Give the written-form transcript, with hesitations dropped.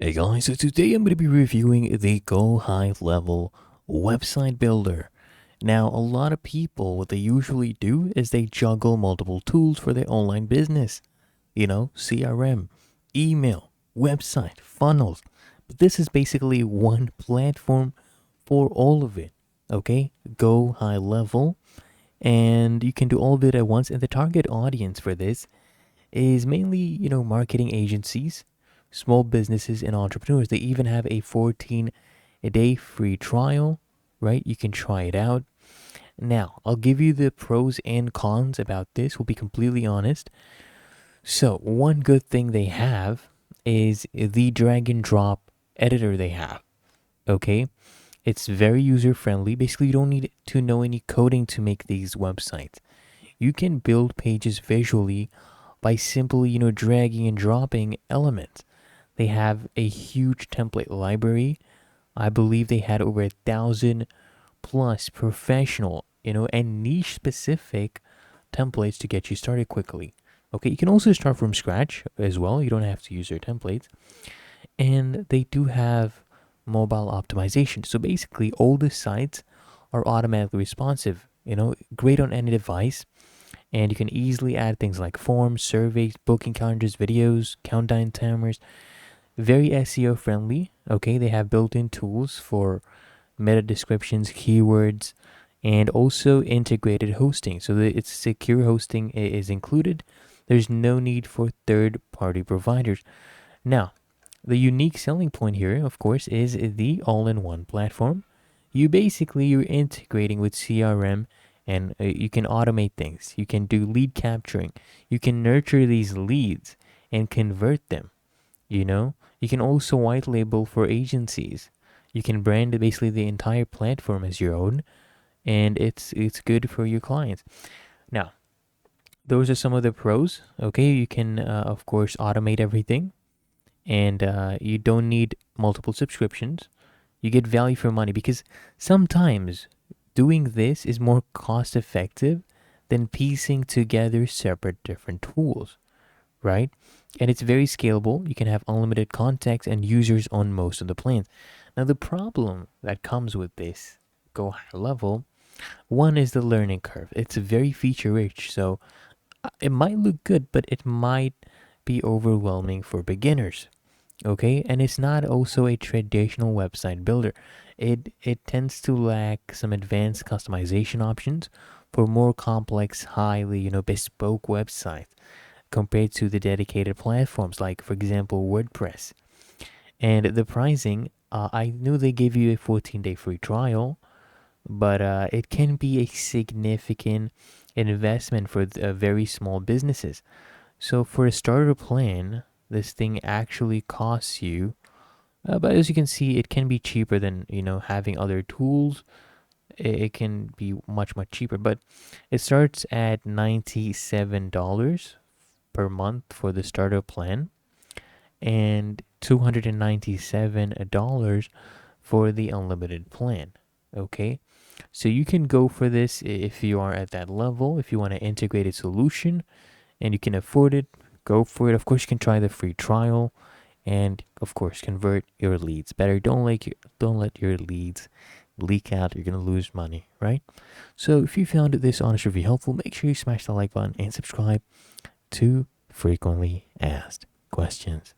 Hey guys, so today I'm going to be reviewing the Gohighlevel website builder. Now, a lot of people, what they usually do is they juggle multiple tools for their online business. CRM, email, website, funnels. But this is basically one platform for all of it. Okay, Go High Level, and you can do all of it at once. And the target audience for this is mainly, marketing agencies, small businesses, and entrepreneurs. They even have a 14-day free trial, right? You can try it out. Now, I'll give you the pros and cons about this. We'll be completely honest. So, one good thing they have is the drag and drop editor they have. Okay? It's very user friendly. Basically, you don't need to know any coding to make these websites. You can build pages visually by simply, dragging and dropping elements. They have a huge template library. I believe they had over 1,000 plus professional, and niche specific templates to get you started quickly. Okay, you can also start from scratch as well. You don't have to use their templates. And they do have mobile optimization. So basically, all the sites are automatically responsive, great on any device. And you can easily add things like forms, surveys, booking calendars, videos, countdown timers. Very SEO friendly. Okay, they have built-in tools for meta descriptions, keywords, and also integrated hosting. So that it's secure hosting is included. There's no need for third-party providers. Now, the unique selling point here, of course, is the all-in-one platform. You're integrating with CRM, and you can automate things. You can do lead capturing. You can nurture these leads and convert them. You can also white label for agencies. You can brand basically the entire platform as your own, and it's good for your clients. Now, those are some of the pros. Okay, you can of course automate everything, and you don't need multiple subscriptions. You get value for money because sometimes doing this is more cost effective than piecing together separate different tools, right? And it's very scalable. You can have unlimited contacts and users on most of the plans. Now, the problem that comes with this Go High Level, one is the learning curve. It's very feature rich, so it might look good, but it might be overwhelming for beginners. Okay, and it's not also a traditional website builder. It tends to lack some advanced customization options for more complex, highly bespoke websites compared to the dedicated platforms like, for example, WordPress. And the pricing, I knew they gave you a 14-day free trial, but it can be a significant investment for very small businesses. So for a starter plan, this thing actually costs you. But as you can see, it can be cheaper than having other tools. It can be much cheaper, but it starts at $97 per month for the starter plan, and $297 for the unlimited plan. Okay, so you can go for this if you are at that level. If you want an integrated solution and you can afford it, go for it. Of course, you can try the free trial, and of course, convert your leads better. Don't let your leads leak out. You're gonna lose money, right? So if you found this honest review helpful, make sure you smash the like button and subscribe to frequently asked questions.